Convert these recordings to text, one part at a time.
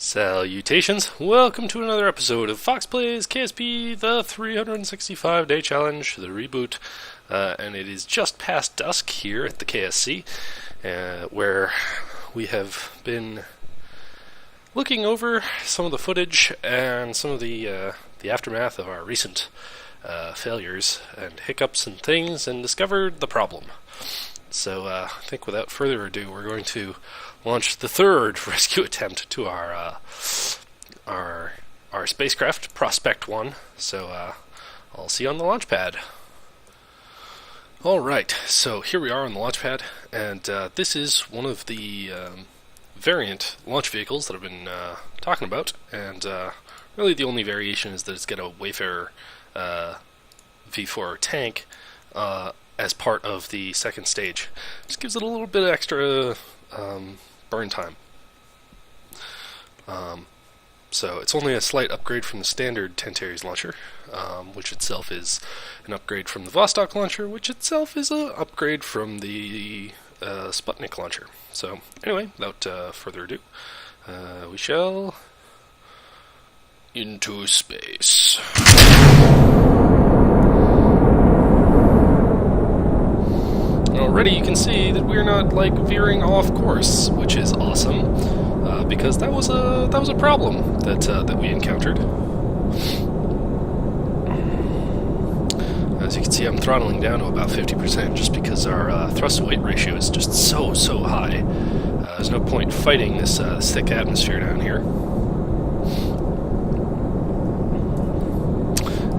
Salutations! Welcome to another episode of Foxx Plays KSP, the 365-day challenge, the reboot, and it is just past dusk here at the KSC, where we have been looking over some of the footage and some of the aftermath of our recent failures and hiccups and things, and discovered the problem. So I think without further ado, we're going to launch the third rescue attempt to our spacecraft, Prospect 1. So I'll see you on the launch pad. Alright, so here we are on the launch pad, and this is one of the variant launch vehicles that I've been talking about, and really the only variation is that it's got a Wayfarer V4 tank as part of the second stage. Just gives it a little bit of extra burn time. So it's only a slight upgrade from the standard Tantares launcher, which itself is an upgrade from the Vostok launcher, which itself is an upgrade from the Sputnik launcher. So anyway, without further ado, we shall into space. Already you can see that we're not veering off course, which is awesome, because that was a problem that we encountered. As you can see, I'm throttling down to about 50% just because our thrust to weight ratio is just so high. There's no point fighting this thick atmosphere down here.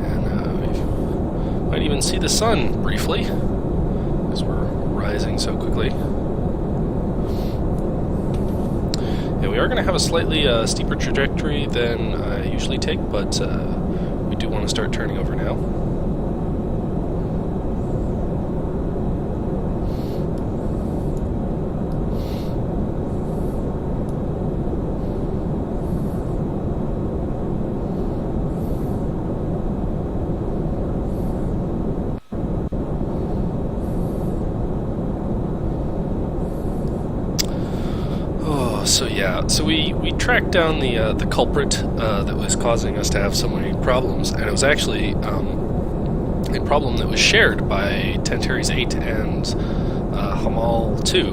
And we might even see the sun briefly, because we're rising so quickly. Yeah, we are going to have a slightly steeper trajectory than I usually take, but we do want to start turning over now. So we tracked down the culprit that was causing us to have so many problems, and it was actually a problem that was shared by Tantares 8 and Hamal 2,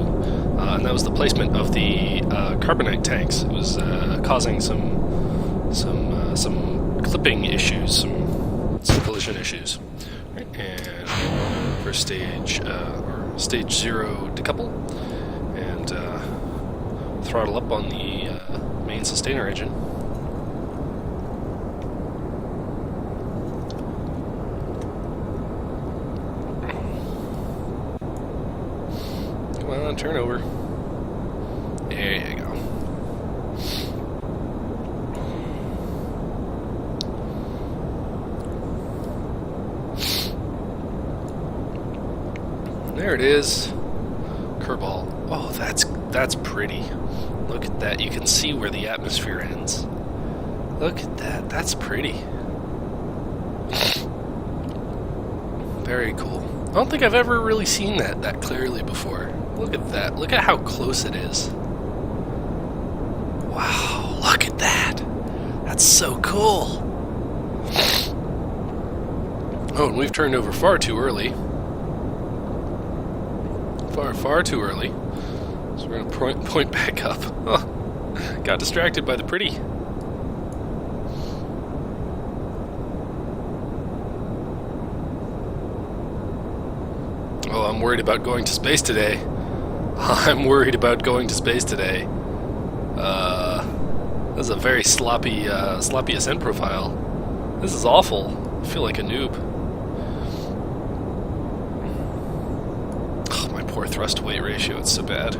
and that was the placement of the carbonite tanks. It was causing some clipping issues, some collision issues. Right, and first stage, or stage 0 decouple, and throttle up on the main sustainer engine. Come on, turn over. There you go. There it is. Curveball. Oh, that's pretty. Look at that. You can see where the atmosphere ends. Look at that. That's pretty. Very cool. I don't think I've ever really seen that clearly before. Look at that. Look at how close it is. Wow. Look at that. That's so cool. Oh, and we've turned over far too early. Far too early. So we're going to point back up. Oh, got distracted by the pretty. Oh, I'm worried about going to space today. I'm worried about going to space today. This is a very sloppy ascent profile. This is awful. I feel like a noob. Oh, my poor thrust to weight ratio, it's so bad.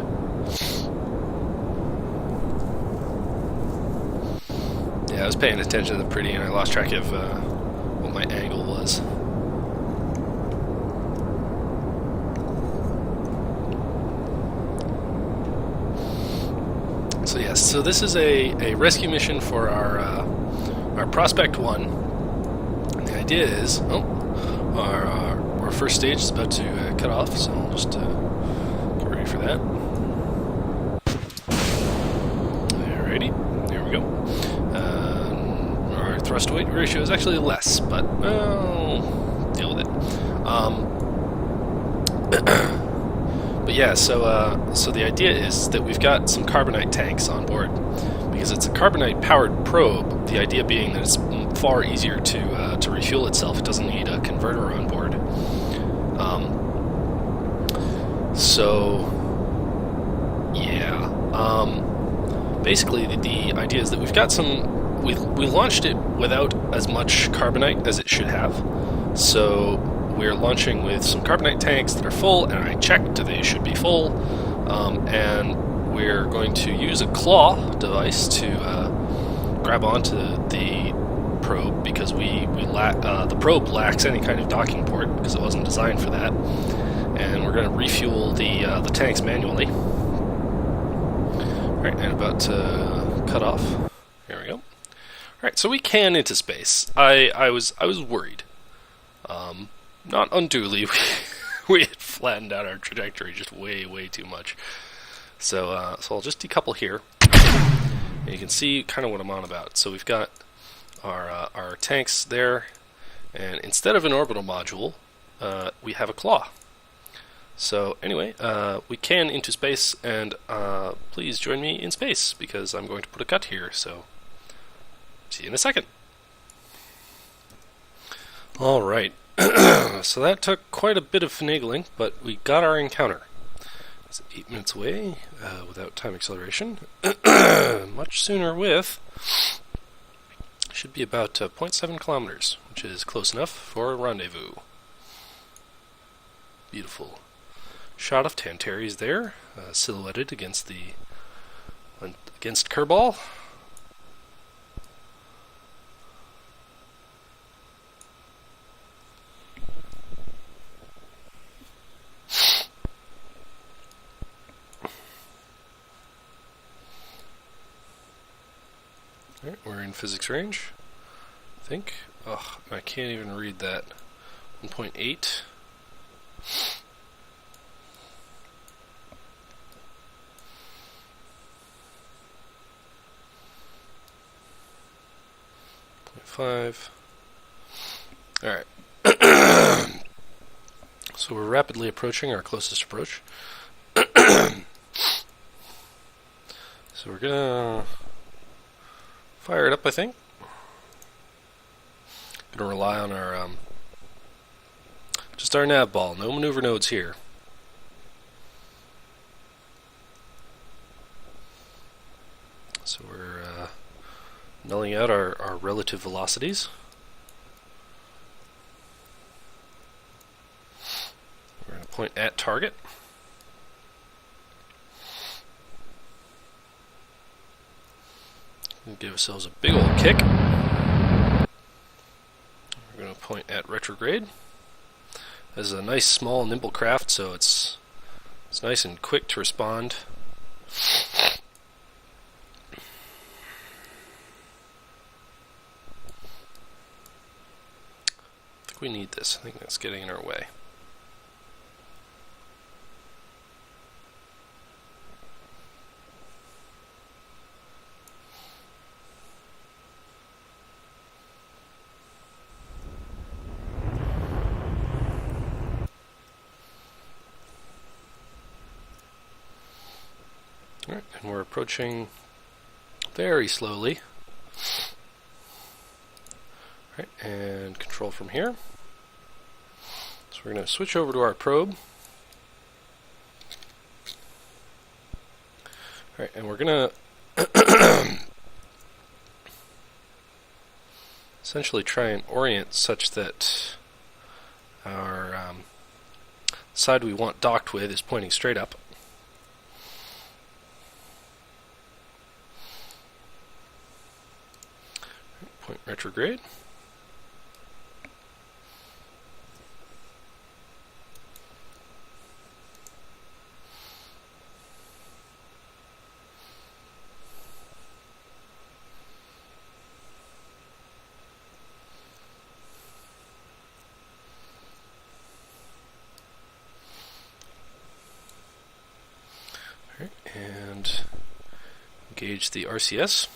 Yeah, I was paying attention to the pretty and I lost track of what my angle was. So yes, so this is a rescue mission for our Prospect 1. And the idea is, our first stage is about to cut off, so I'll just get ready for that. Alrighty, there we go. thrust to weight ratio is actually less, but well, deal with it. But yeah, so the idea is that we've got some carbonite tanks on board. Because it's a carbonite-powered probe, the idea being that it's far easier to refuel itself. It doesn't need a converter on board. Basically, the idea is that we've got some... We launched it without as much carbonite as it should have. So we're launching with some carbonite tanks that are full, and I checked they should be full. And we're going to use a claw device to grab onto the probe, because the probe lacks any kind of docking port because it wasn't designed for that. And we're going to refuel the tanks manually. Alright, and about to cut off. There we go. Alright, so we can into space. I was worried. Not unduly. We had flattened out our trajectory just way too much. So I'll just decouple here, and you can see kind of what I'm on about. So we've got our tanks there, and instead of an orbital module, we have a claw. So anyway, we can into space, and please join me in space, because I'm going to put a cut here, so see you in a second. Alright, so that took quite a bit of finagling, but we got our encounter. It's 8 minutes away, without time acceleration. Much sooner with... should be about 0.7 kilometers, which is close enough for a rendezvous. Beautiful shot of Tantares there, silhouetted against Kerbal. Alright, we're in physics range, I think. Ugh, I can't even read that. 1.8. .5. Alright. So we're rapidly approaching our closest approach. So we're gonna fire it up, I think. Gonna rely on our just our nav ball. No maneuver nodes here. So we're nulling out our relative velocities. We're gonna point at target. Give ourselves a big old kick. We're going to point at retrograde. This is a nice, small, nimble craft, so it's nice and quick to respond. I think we need this. I think that's getting in our way. Alright, and we're approaching very slowly. Alright, and control from here. So we're going to switch over to our probe. Alright, and we're going to essentially try and orient such that our side we want docked with is pointing straight up. Point retrograde. All right, and engage the RCS.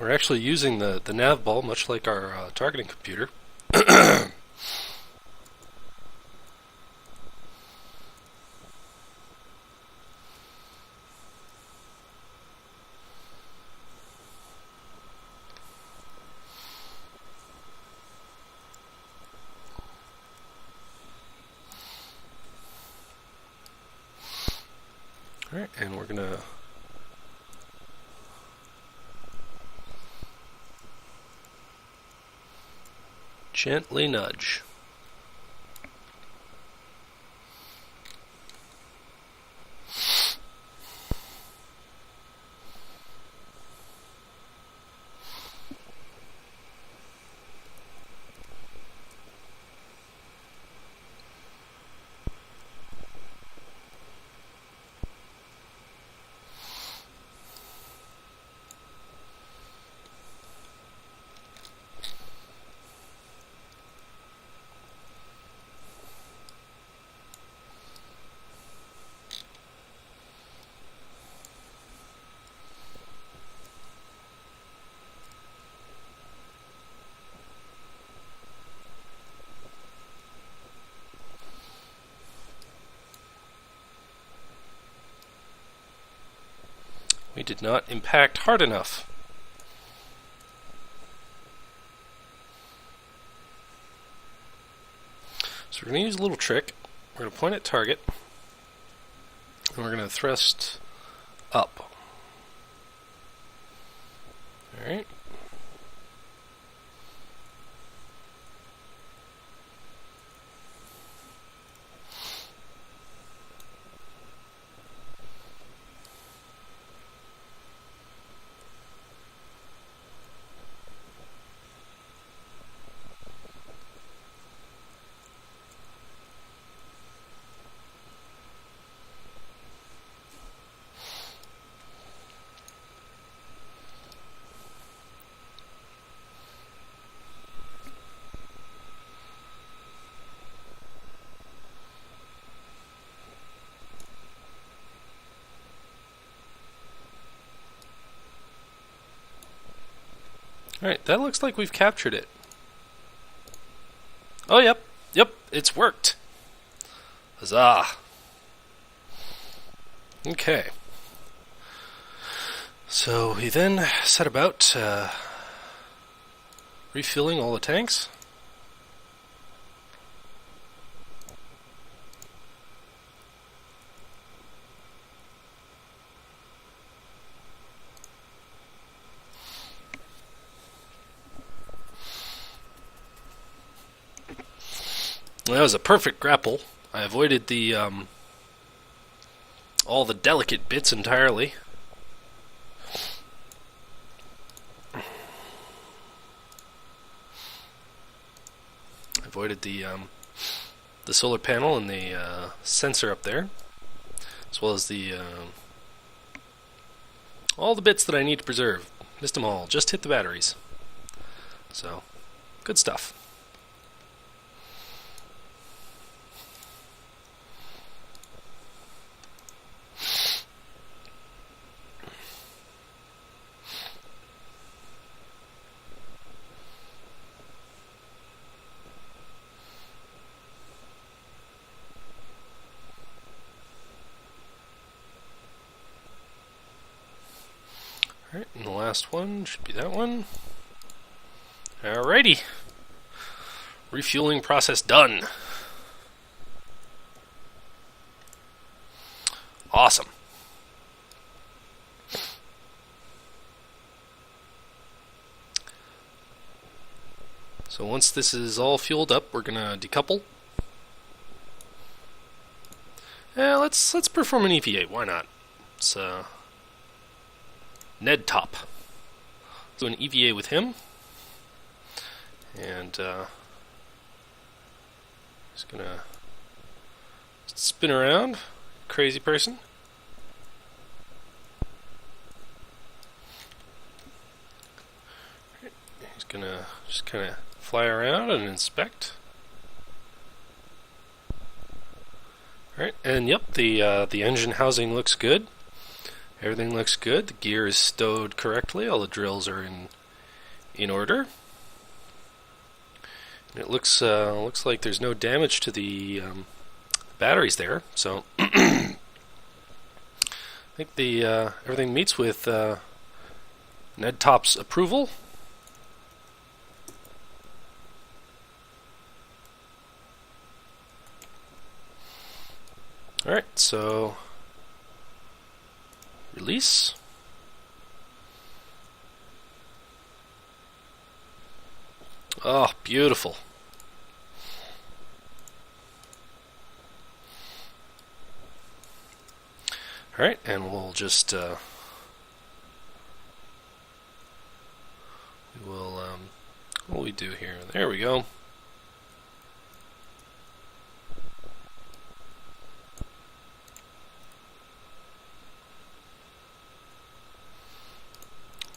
We're actually using the nav ball, much like our targeting computer. Alright, and we're gonna gently nudge. We did not impact hard enough. So we're going to use a little trick. We're going to point at target, and we're going to thrust up. Alright. Alright, that looks like we've captured it. Oh, yep, it's worked. Huzzah. Okay. So we then set about refilling all the tanks. That was a perfect grapple. I avoided the all the delicate bits entirely. Avoided the solar panel and the sensor up there, as well as the all the bits that I need to preserve. Missed them all. Just hit the batteries. So, good stuff. Alright, and the last one should be that one. Alrighty. Refueling process done. Awesome. So once this is all fueled up, we're gonna decouple. Let's perform an EVA. Why not? It's Ned Top. Do an EVA with him, and just gonna spin around, crazy person. He's gonna just kind of fly around and inspect. All right, and yep, the engine housing looks good. Everything looks good. The gear is stowed correctly. All the drills are in order. And it looks like there's no damage to the batteries there. So I think the everything meets with Ned Top's approval. All right, so release. Oh, beautiful. All right, and we'll just what do we do here? There we go.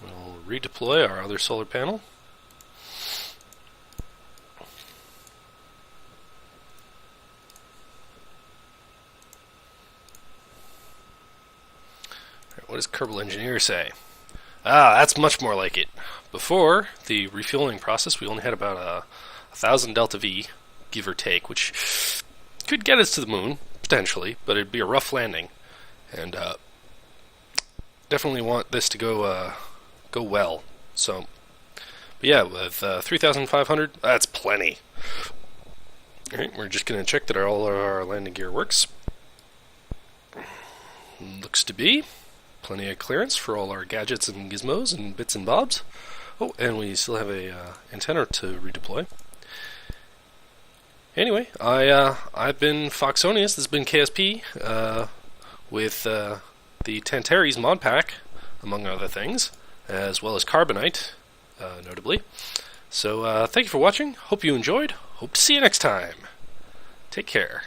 We'll redeploy our other solar panel. What does Kerbal Engineer say? Ah, that's much more like it. Before the refueling process, we only had about 1,000 delta V, give or take, which could get us to the moon, potentially, but it'd be a rough landing. And definitely want this to go well. So, but yeah, with 3,500, that's plenty. Alright, we're just going to check that all our landing gear works. Looks to be. Plenty of clearance for all our gadgets and gizmos and bits and bobs. Oh, and we still have a antenna to redeploy. Anyway, I've been Foxonius. This has been KSP with the Tantares Mod Pack, among other things, as well as Carbonite, notably. So thank you for watching. Hope you enjoyed. Hope to see you next time. Take care.